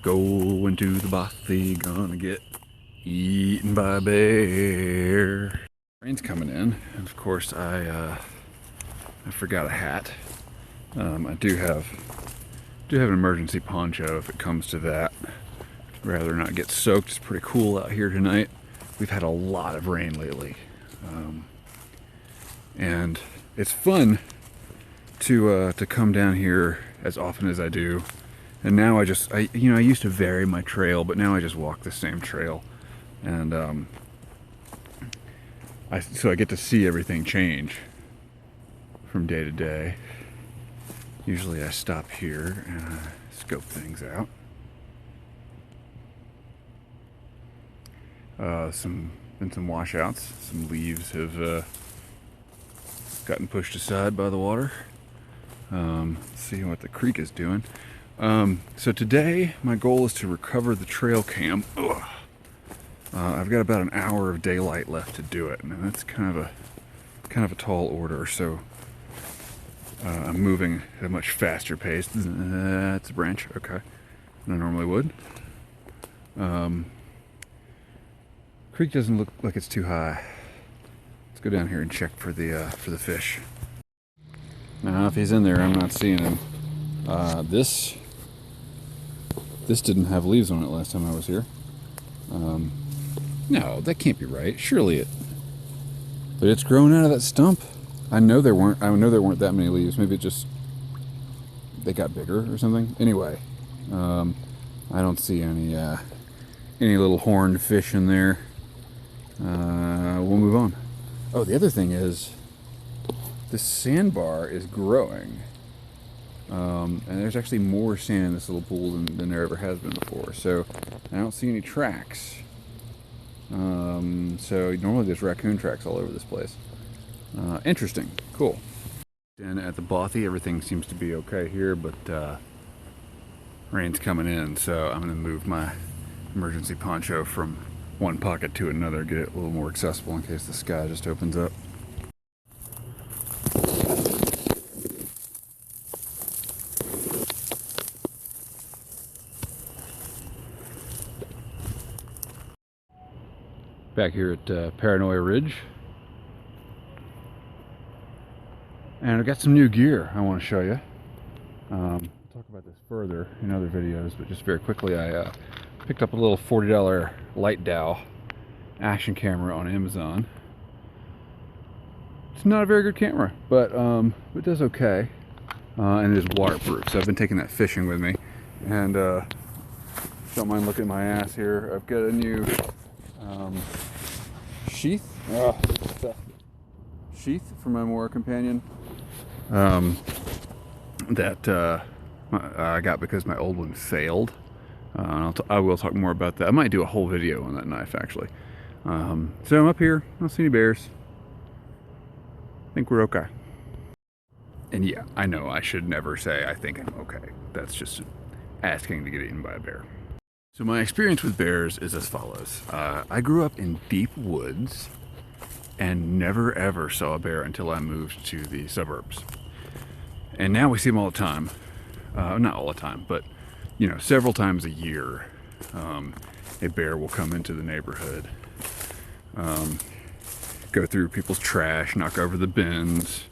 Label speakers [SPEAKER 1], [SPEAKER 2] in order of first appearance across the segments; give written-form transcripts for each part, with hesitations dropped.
[SPEAKER 1] Going to the bothy, gonna get eaten by a bear. Rain's coming in, and of course I forgot a hat. I do have an emergency poncho if it comes to that. I'd rather not get soaked. It's pretty cool out here tonight. We've had a lot of rain lately, and it's fun to come down here as often as I do. And now I used to vary my trail, but now I just walk the same trail, and so I get to see everything change from day to day. Usually I stop here and scope things out. Some washouts. Some leaves have gotten pushed aside by the water. See what the creek is doing. So today my goal is to recover the trail cam. I've got about an hour of daylight left to do it, and that's kind of a tall order. So I'm moving at a much faster pace. That's a branch, okay, than I normally would. Creek doesn't look like it's too high. Let's go down here and check for the fish. Now, if he's in there, I'm not seeing him. This didn't have leaves on it last time I was here. No, that can't be right. Surely it. But it's grown out of that stump. I know there weren't that many leaves. Maybe they got bigger or something. Anyway, I don't see any little horned fish in there. We'll move on. Oh, the other thing is, this sandbar is growing. And there's actually more sand in this little pool than there ever has been before. So I don't see any tracks. So normally there's raccoon tracks all over this place. Interesting. Cool. And at the bothy, everything seems to be okay here, but rain's coming in, so I'm going to move my emergency poncho from one pocket to another, get it a little more accessible in case the sky just opens up. Back here at Paranoia Ridge, and I've got some new gear I want to show you. I'll talk about this further in other videos, but just very quickly, I picked up a little $40 light dowel action camera on Amazon. It's not a very good camera, but it does okay, and it is waterproof. So I've been taking that fishing with me, and don't mind looking at my ass here. I've got a new sheath for my Mora companion that I got because my old one failed. I will talk more about that. I might do a whole video on that knife, actually. So I'm up here. I don't see any bears. I think we're okay. And yeah, I know I should never say I think I'm okay. That's just asking to get eaten by a bear. So my experience with bears is as follows. I grew up in deep woods and never ever saw a bear until I moved to the suburbs. And now we see them all the time. Not all the time, but several times a year, a bear will come into the neighborhood, go through people's trash, knock over the bins,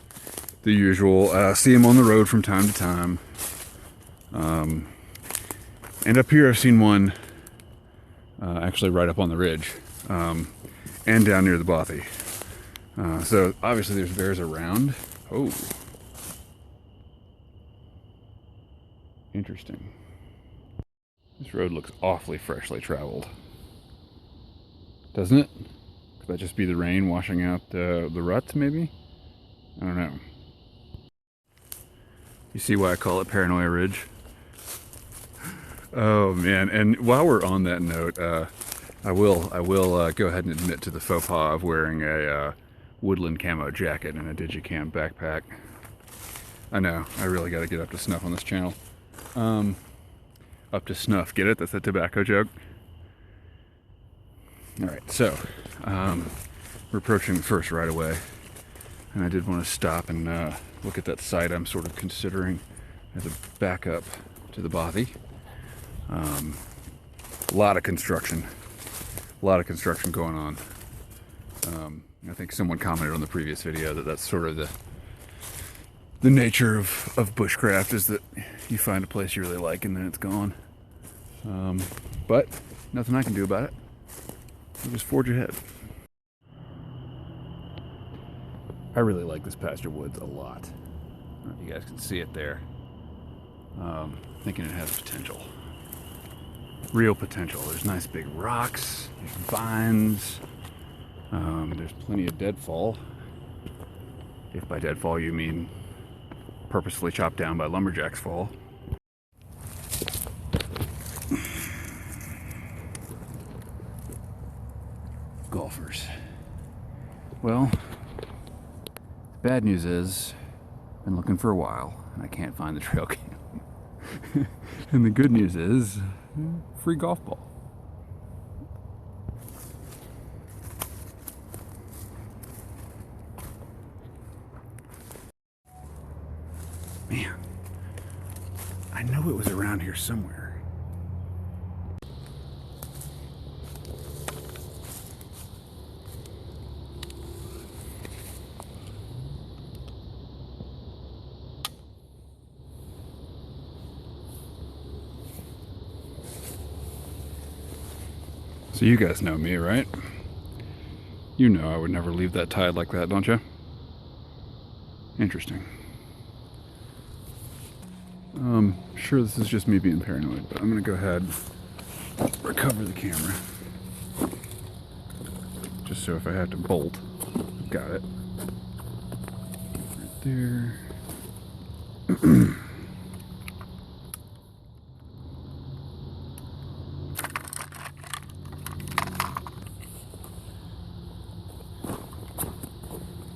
[SPEAKER 1] the usual. See them on the road from time to time. And up here I've seen one actually right up on the ridge, and down near the bothy. So obviously there's bears around. Oh, interesting. This road looks awfully freshly traveled, doesn't it? Could that just be the rain washing out the ruts, maybe? I don't know. You see why I call it Paranoia Ridge? Oh man, and while we're on that note, I will go ahead and admit to the faux pas of wearing a woodland camo jacket and a Digicam backpack. I know, I really got to get up to snuff on this channel. Up to snuff, get it? That's a tobacco joke. Alright, so we're approaching the first right away, and I did want to stop and look at that site I'm sort of considering as a backup to the bothy. A lot of construction. A lot of construction going on. I think someone commented on the previous video that that's sort of the nature of bushcraft, is that you find a place you really like and then it's gone. But nothing I can do about it. We'll just forge ahead. I really like this pasture woods a lot. I don't know if you guys can see it there. Thinking it has potential. Real potential. There's nice big rocks, there's vines, there's plenty of deadfall. If by deadfall you mean purposefully chopped down by lumberjacks fall. Golfers. Well, the bad news is, I've been looking for a while and I can't find the trail cam. And the good news is, free golf ball. Man, I know it was around here somewhere. So you guys know me, right? You know I would never leave that tied like that, don't you? Interesting. Sure this is just me being paranoid, but I'm gonna go ahead and recover the camera. Just so if I have to bolt, I've got it. Right there.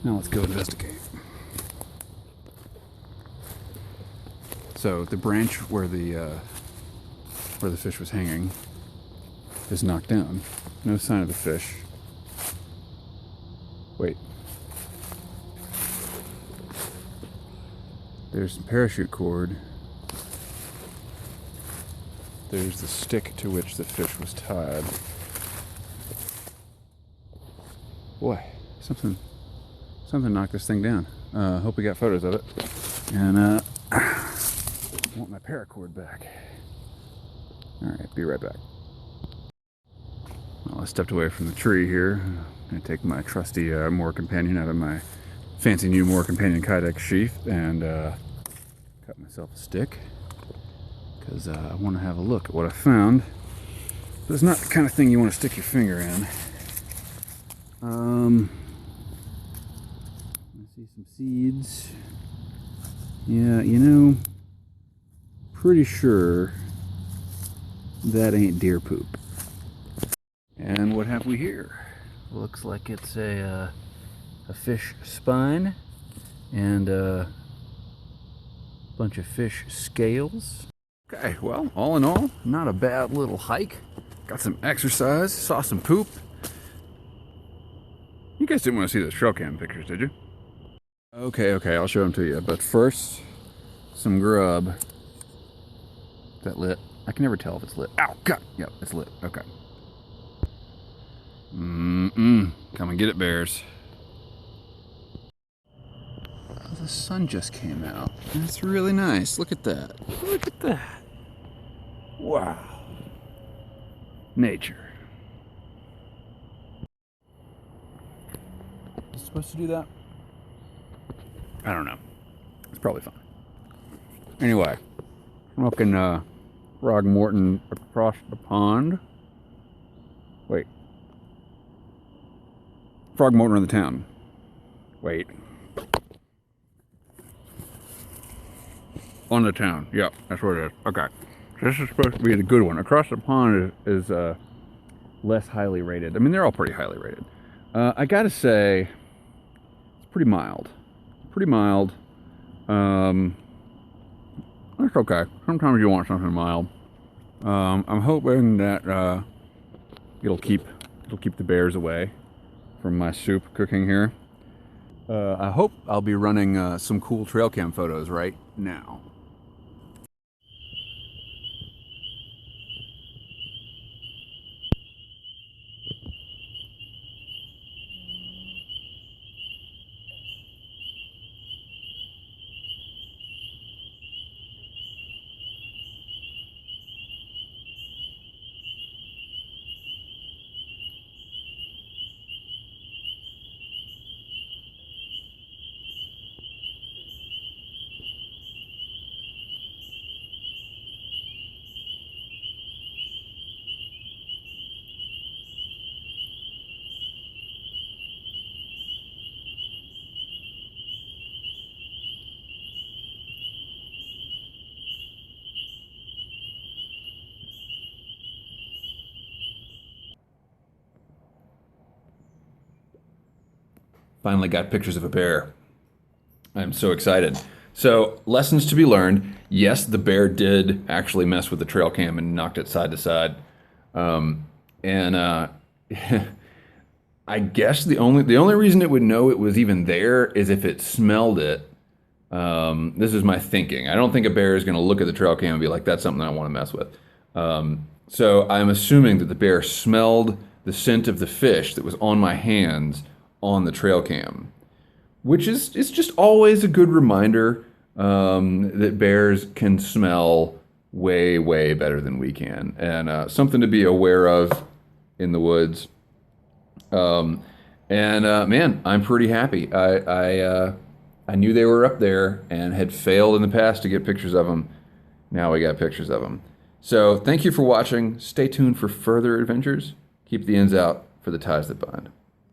[SPEAKER 1] Now let's go investigate. So the branch where the fish was hanging is knocked down. No sign of the fish. Wait. There's some parachute cord. There's the stick to which the fish was tied. Boy, something knocked this thing down. Hope we got photos of it. And I want my paracord back. Alright, be right back. Well, I stepped away from the tree here. I'm going to take my trusty Moore Companion out of my fancy new Moore Companion Kydex sheath and cut myself a stick. Because I want to have a look at what I found. But it's not the kind of thing you want to stick your finger in. I see some seeds. Yeah, you know, pretty sure that ain't deer poop. And what have we here? Looks like it's a fish spine and a bunch of fish scales. Okay, well, all in all, not a bad little hike. Got some exercise, saw some poop. You guys didn't want to see those trail cam pictures, did you? Okay, I'll show them to you. But first, some grub. Is that lit? I can never tell if it's lit. Ow, God! Yep, it's lit. Okay. Come and get it, bears. Oh, the sun just came out. That's really nice. Look at that. Look at that. Wow. Nature. Is it supposed to do that? I don't know. It's probably fine. Anyway, I'm looking Frog Morton across the pond. Wait. Frog Morton in the town. Wait. On the town. Yep, that's what it is. Okay. This is supposed to be the good one. Across the pond is less highly rated. I mean, they're all pretty highly rated. I gotta say, it's pretty mild. Pretty mild. That's okay. Sometimes you want something mild. I'm hoping that it'll keep the bears away from my soup cooking here. I hope I'll be running some cool trail cam photos right now. Finally got pictures of a bear. I'm so excited. So, lessons to be learned. Yes, the bear did actually mess with the trail cam and knocked it side to side. And I guess the only reason it would know it was even there is if it smelled it. This is my thinking. I don't think a bear is going to look at the trail cam and be like, "That's something I want to mess with." So I'm assuming that the bear smelled the scent of the fish that was on my hands on the trail cam, which is it's just always a good reminder that bears can smell way, way better than we can, and something to be aware of in the woods. Man, I'm pretty happy. I knew they were up there and had failed in the past to get pictures of them. Now we got pictures of them. So thank you for watching. Stay tuned for further adventures. Keep the ends out for the ties that bind.